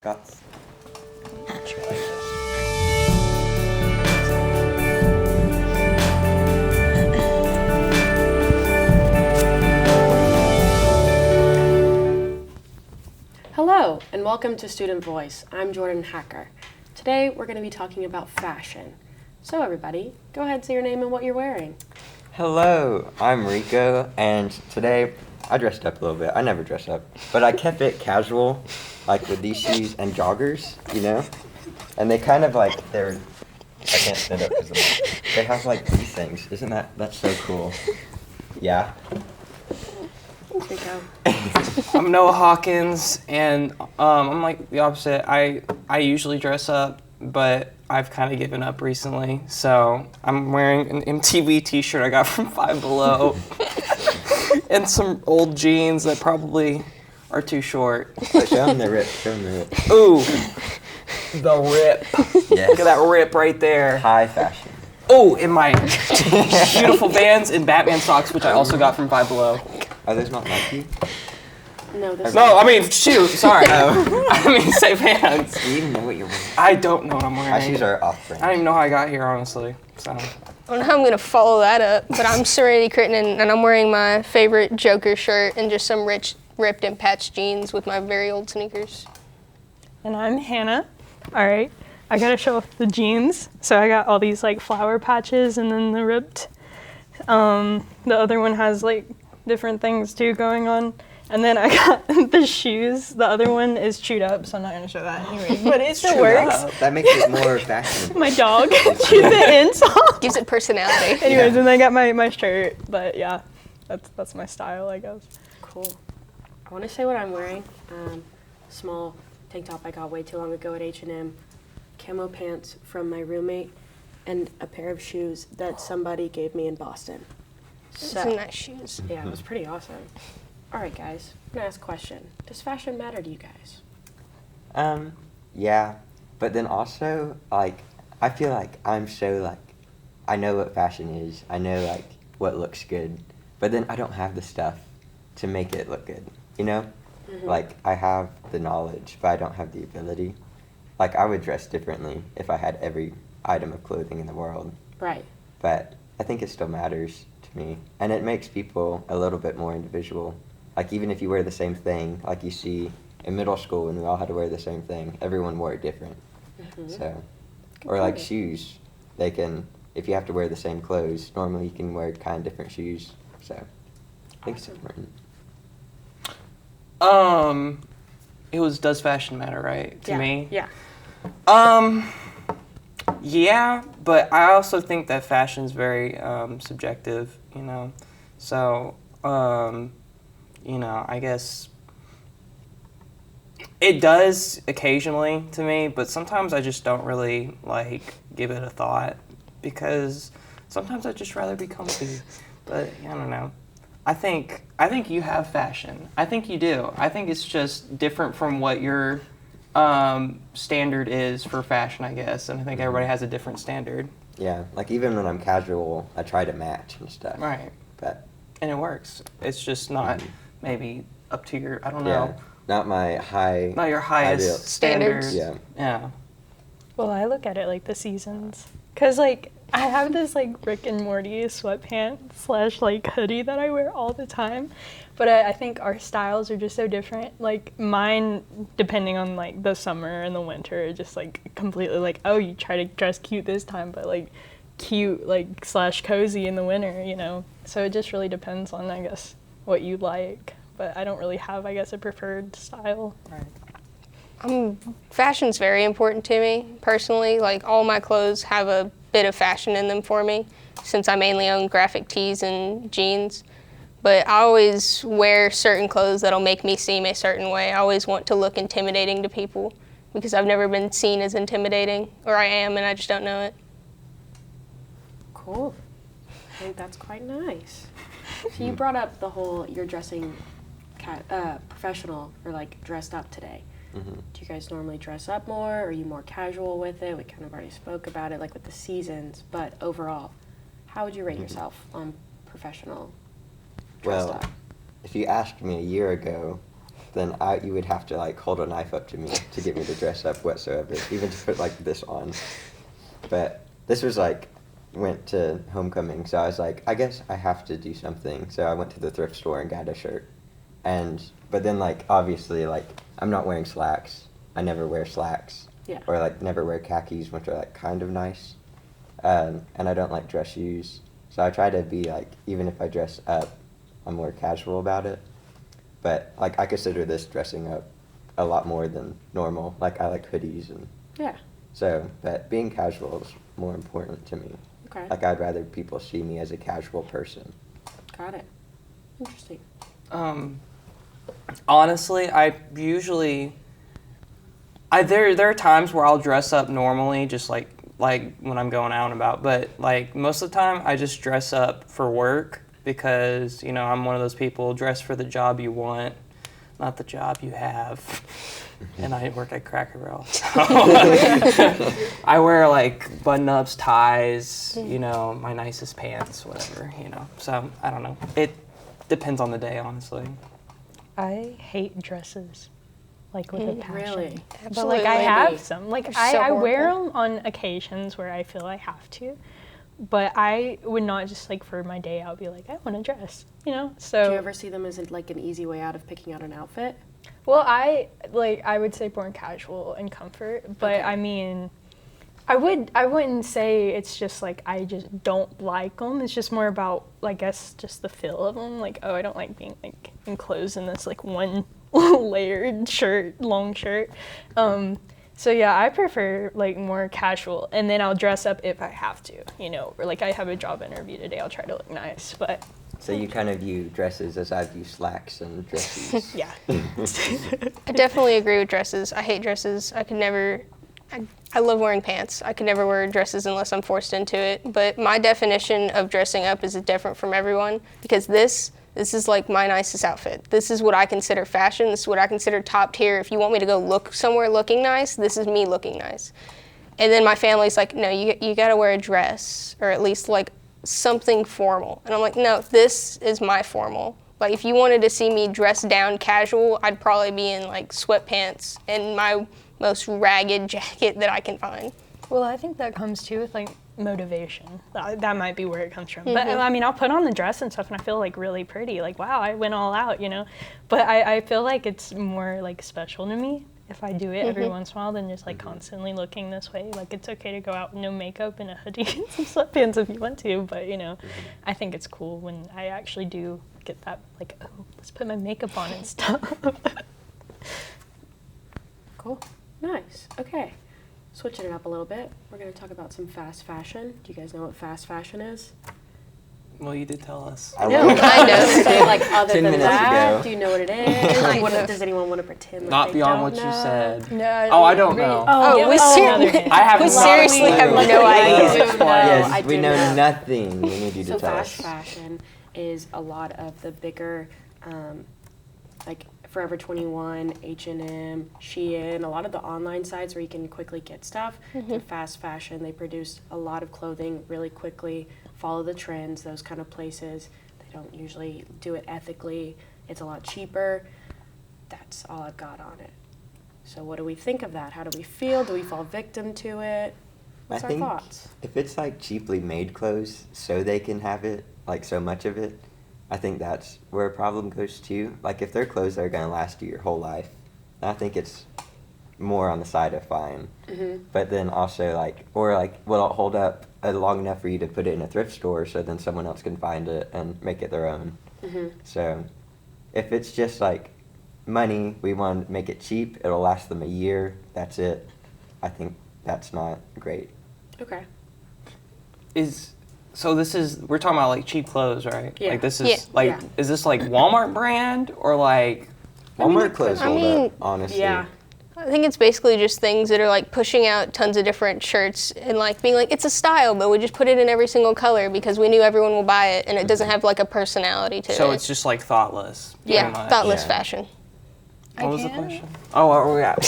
Got. Hello, and welcome to Student Voice. I'm Jordan Hacker. Today, we're going to be talking about fashion. So everybody, go ahead and say your name and what you're wearing. Hello, I'm Rico, and today I dressed up a little bit. I never dress up, but I kept it casual, like with these shoes and joggers, you know? And they kind of like, I can't stand up because they have like these things. Isn't that's so cool? Yeah. Thanks, Rico. I'm Noah Hawkins, and I'm like the opposite. I usually dress up, but I've kind of given up recently. So I'm wearing an MTV T-shirt I got from Five Below, and some old jeans that probably are too short. But show them the rip. Show them the rip. Ooh, the rip. Yes. Look at that rip right there. High fashion. Oh, in my beautiful Vans and Batman socks, which I also got from Five Below. Are those not Nike? No, this No, I mean, shoot, sorry. I mean, say Vans. Do you even know what you're wearing? I don't know what I'm wearing. My shoes are off-brand. I don't even know how I got here, honestly. So, I don't know how I'm going to follow that up, but I'm Serenity Crittenden, and I'm wearing my favorite Joker shirt and just some ripped and patched jeans with my very old sneakers. And I'm Hannah. All right, I gotta show off the jeans. So I got all these like flower patches and then the ripped. The other one has like different things too going on. And then I got the shoes. The other one is chewed up, so I'm not gonna show that anyway. But it still works. That makes it more fashionable. My dog chews the insole. Gives it personality. Anyways, and I got my shirt. But yeah, that's my style, I guess. Cool. I want to say what I'm wearing. Small tank top I got way too long ago at H&M, camo pants from my roommate, and a pair of shoes that somebody gave me in Boston. Isn't that shoes? Yeah, it was pretty awesome. All right, guys, I'm going to ask a question. Does fashion matter to you guys? Yeah, but then also, like, I feel like I'm so, like, I know what fashion is. I know, like, what looks good. But then I don't have the stuff to make it look good, you know? Mm-hmm. Like, I have the knowledge, but I don't have the ability. Like, I would dress differently if I had every item of clothing in the world. Right. But I think it still matters to me. And it makes people a little bit more individual. Like, even if you wear the same thing, like you see in middle school when we all had to wear the same thing, everyone wore it different. Mm-hmm. So, Good or like point. shoes, they can, if you have to wear the same clothes, normally you can wear kind of different shoes. So, I think it's Awesome. important. it was Does Fashion Matter, right? To Yeah. me? Yeah. Yeah, but I also think that fashion's very subjective, you know? So, I guess it does occasionally to me, but sometimes I just don't really, like, give it a thought because sometimes I'd just rather be comfy. But, I don't know. I think you have fashion. I think you do. I think it's just different from what your standard is for fashion, I guess. And I think everybody has a different standard. Yeah, like even when I'm casual, I try to match and stuff. Right. But, And it works. It's just not maybe up to your, I don't yeah, know, not my high. not your highest ideal. standards. Standards. Yeah. Yeah. Well, I look at it like the seasons. Because, like, I have this, like, Rick and Morty sweatpants / like, hoodie that I wear all the time. But I think our styles are just so different. Like, mine, depending on, like, the summer and the winter, are just, like, completely, like, oh, you try to dress cute this time, but, like, cute, like, / cozy in the winter, you know? So it just really depends on, I guess, what you like. But I don't really have, I guess, a preferred style. Fashion's very important to me, personally. Like, all my clothes have a bit of fashion in them for me, since I mainly own graphic tees and jeans. But I always wear certain clothes that'll make me seem a certain way. I always want to look intimidating to people because I've never been seen as intimidating, or I am and I just don't know it. Cool. I think that's quite nice. So you brought up the whole you're dressing professional or like dressed up today. Mm-hmm. Do you guys normally dress up more? Or are you more casual with it? We kind of already spoke about it, like with the seasons. But overall, how would you rate yourself on professional dressed Well, up? if you asked me a year ago, then you would have to like hold a knife up to me to get me to dress up whatsoever, even to put like this on. But this was like, went to homecoming, so I was like, I guess I have to do something. So I went to the thrift store and got a shirt. But then like, obviously, like, I'm not wearing slacks. I never wear slacks. Yeah. Or like never wear khakis, which are like kind of nice. And I don't like dress shoes. So I try to be like, even if I dress up, I'm more casual about it. But like, I consider this dressing up a lot more than normal. Like, I like hoodies and Yeah. so, but being casual is more important to me. Okay. Like, I'd rather people see me as a casual person. Got it. Interesting. Honestly, I usually there are times where I'll dress up normally, just like when I'm going out and about. But like most of the time, I just dress up for work because I'm one of those people dress for the job you want, not the job you have. And I work at Cracker Barrel. So I wear like button-ups, ties, my nicest pants, whatever, So I don't know. It depends on the day, honestly. I hate dresses, like with a passion. Really? But like I have Maybe. some. Like They're so I wear horrible. them on occasions where I feel I have to, but I would not just like for my day out be like I want to dress, So Do you ever see them as like an easy way out of picking out an outfit? well, I would say more casual and comfort, but Okay. I mean, I wouldn't say it's just like I just don't like them. It's just more about, I guess, just the feel of them. Like, oh, I don't like being like enclosed in this like one layered shirt, long shirt. So yeah, I prefer like more casual, and then I'll dress up if I have to, or like I have a job interview today, I'll try to look nice, but So you kind of view dresses as I view slacks and dresses. yeah. I definitely agree with dresses. I hate dresses. I could never. I love wearing pants. I could never wear dresses unless I'm forced into it. But my definition of dressing up is different from everyone because this is like my nicest outfit. This is what I consider fashion. This is what I consider top tier. If you want me to go look somewhere looking nice, this is me looking nice. And then my family's like, no, you got to wear a dress or at least like something formal. And I'm like, no, this is my formal. Like if you wanted to see me dressed down casual, I'd probably be in like sweatpants and my most ragged jacket that I can find. Well, I think that comes too with like motivation. That might be where it comes from. But I mean, I'll put on the dress and stuff and I feel like really pretty. Like, wow, I went all out, But I feel like it's more like special to me if I do it every once in a while than just like constantly looking this way. Like it's okay to go out with no makeup and a hoodie and some sweatpants if you want to, but I think it's cool when I actually do get that like, oh, let's put my makeup on and stuff. Cool. Nice. Okay. Switching it up a little bit, we're going to talk about some fast fashion. Do you guys know what fast fashion is? Well, you did tell us. I No, like- kind of. So, like, other 10 than minutes that, ago. do you know what it is? Kind What, of. does anyone want to pretend like Not they beyond don't what you know? said. No, Oh, I don't know. Oh, we another hint. I have we not seriously a have clue. no I idea. do know. Yes, I we do know know. nothing. We need you to So tell fast us. fashion is a lot of the bigger, like Forever 21, H&M, Shein, a lot of the online sites where you can quickly get stuff. They're fast fashion. They produce a lot of clothing really quickly, follow the trends, those kind of places. They don't usually do it ethically. It's a lot cheaper. That's all I've got on it. So what do we think of that? How do we feel? Do we fall victim to it? What's I our think thoughts? if it's like cheaply made clothes so they can have it, like so much of it, I think that's where a problem goes too. Like if they're clothes that are gonna last you your whole life, I think it's more on the side of fine. But then also like, or like, will it hold up long enough for you to put it in a thrift store so then someone else can find it and make it their own? So if it's just like money, we want to make it cheap, it'll last them a year, that's it. I think that's not great. Okay. We're talking about like cheap clothes, right? Yeah. Like this is Yeah. like, Yeah. is this like Walmart brand or like? Walmart clothes I hold mean, up, honestly. Yeah. I think it's basically just things that are like pushing out tons of different shirts and like being like, it's a style, but we just put it in every single color because we knew everyone will buy it and it doesn't have like a personality to it. So it's just like thoughtless. yeah, pretty much. thoughtless Yeah. fashion. What was the question? Oh, where were we at?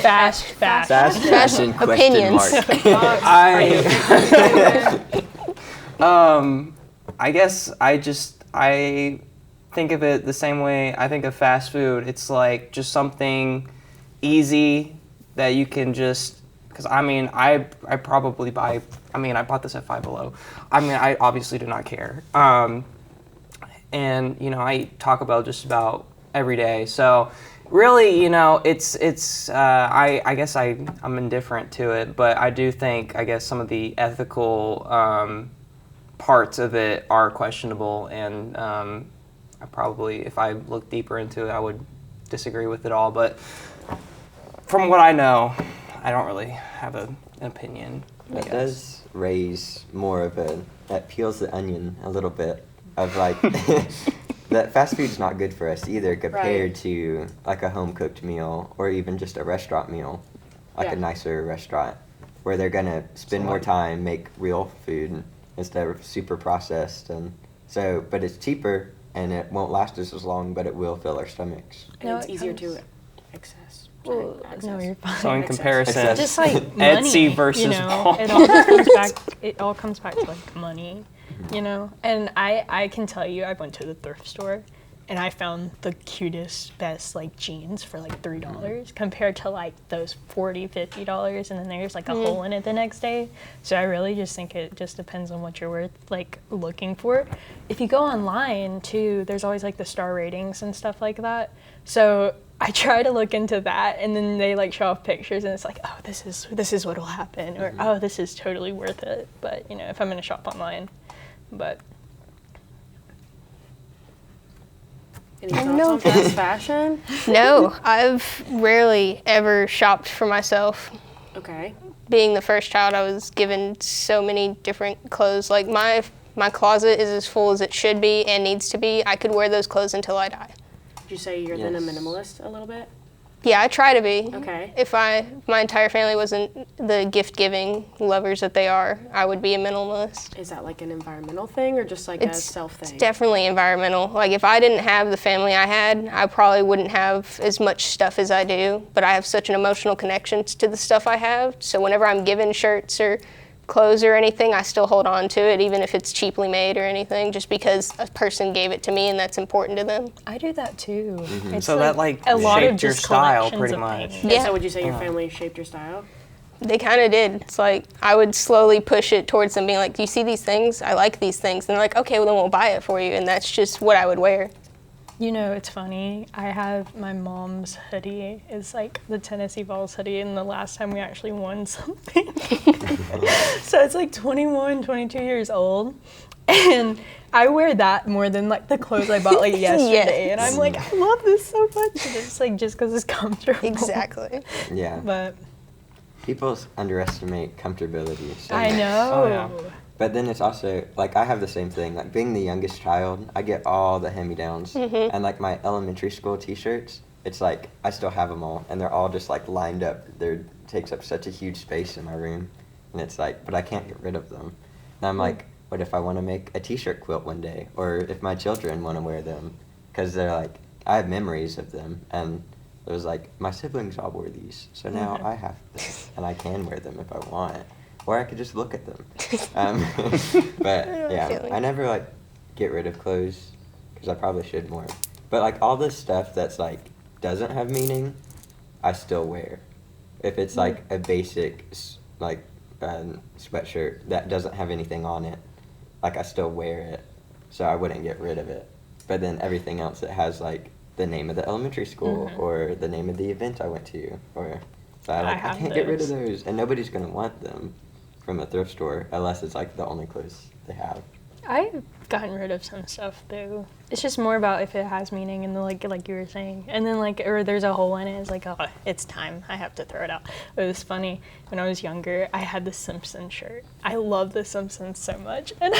Fast. Fast fashion question Opinions. mark. I guess I think of it the same way I think of fast food. It's like just something easy that you can just, because I mean, I probably buy, I mean, I bought this at Five Below. I mean, I obviously do not care. And, you know, I eat Taco Bell just about every day. So really, you know, I guess I'm indifferent to it, but I do think, I guess, some of the ethical parts of it are questionable, and I probably, if I look deeper into it, I would disagree with it all. But from what I know, I don't really have an opinion. That does raise more of that peels the onion a little bit of like, that fast food's not good for us either compared to like a home cooked meal or even just a restaurant meal, like a nicer restaurant where they're gonna spend more time, make real food instead of super processed. And so, but it's cheaper and it won't last us as long, but it will fill our stomachs. And No, it's it easier comes- to access. Well, Access. no, you're fine. So in Excess. comparison, Excess. Just like money, Etsy versus you know, Paul. it all comes back. It all comes back to like money, you know. And I can tell you, I went to the thrift store, and I found the cutest, best like jeans for like $3 compared to like those $40-$50, and then there's like a hole in it the next day. So I really just think it just depends on what you're worth like looking for. If you go online too, there's always like the star ratings and stuff like that. So I try to look into that, and then they like show off pictures, and it's like, oh, this is what'll happen, or oh, this is totally worth it. But you know, if I'm gonna shop online, but Any thoughts on fast fashion? No, I've rarely ever shopped for myself. Okay. Being the first child, I was given so many different clothes. Like my closet is as full as it should be and needs to be. I could wear those clothes until I die. Would you say you're then a Yes. minimalist a little bit? Yeah, I try to be. Okay. If my entire family wasn't the gift-giving lovers that they are, I would be a minimalist. Is that like an environmental thing or just like a It's self thing? definitely environmental. Like if I didn't have the family I had, I probably wouldn't have as much stuff as I do. But I have such an emotional connection to the stuff I have. So whenever I'm given shirts or clothes or anything, I still hold on to it, even if it's cheaply made or anything, just because a person gave it to me and that's important to them. I do that too. It's So that, like, a lot of shaped your just style collections pretty of much. things. Yeah. So would you say your family shaped your style? They kind of did. It's like I would slowly push it towards them, being like, "Do you see these things? I like these things." And they're like, "Okay, well then we'll buy it for you." And that's just what I would wear. You know, it's funny. I have my mom's hoodie. It's like the Tennessee Vols hoodie, and the last time we actually won something. So it's like 21, 22 years old. And I wear that more than like the clothes I bought like yesterday. Yes. And I'm like, I love this so much. And it's like just because it's comfortable. Exactly. Yeah. But People underestimate comfortability. So I much. know. Oh, yeah. But then it's also, like, I have the same thing. Like, being the youngest child, I get all the hand-me-downs. And, like, my elementary school T-shirts, it's like, I still have them all. And they're all just, like, lined up. They takes up such a huge space in my room. And it's like, but I can't get rid of them. And I'm like, what if I want to make a T-shirt quilt one day? Or if my children want to wear them? Because they're like, I have memories of them. And it was like, my siblings all wore these. So now I have them. And I can wear them if I want. Or I could just look at them. But yeah, feeling. I never like get rid of clothes because I probably should more. But like all this stuff that's like doesn't have meaning, I still wear. If it's like a basic like sweatshirt that doesn't have anything on it, like I still wear it, so I wouldn't get rid of it. But then everything else that has like the name of the elementary school or the name of the event I went to, or so I have can't get rid of those. those, and nobody's gonna want them from a thrift store unless it's like the only clothes they have. I've gotten rid of some stuff though. It's just more about if it has meaning and the, like you were saying. And then like, or there's a hole in it, it's like, oh, it's time. I have to throw it out. It was funny. When I was younger, I had the Simpsons shirt. I love the Simpsons so much. And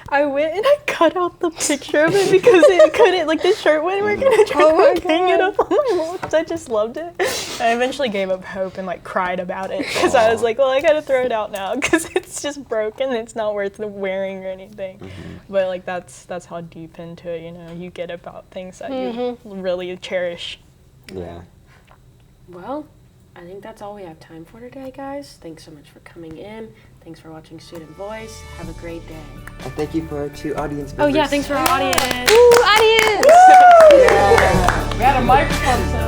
I went and I cut out the picture of it because it couldn't, like the shirt wouldn't work, and I tried to hang it up on my wall because I just loved it. I eventually gave up hope and like cried about it because I was like, well, I gotta throw it out now because it's just broken. It's not worth the wearing or anything. But like that's how deep into it, you know, you get about things that you really cherish. Yeah. Well, I think that's all we have time for today, guys. Thanks so much for coming in. Thanks for watching Student Voice. Have a great day. And thank you for our 2 audience members. Oh yeah, thanks for our audience. Ooh, audience! We had a microphone set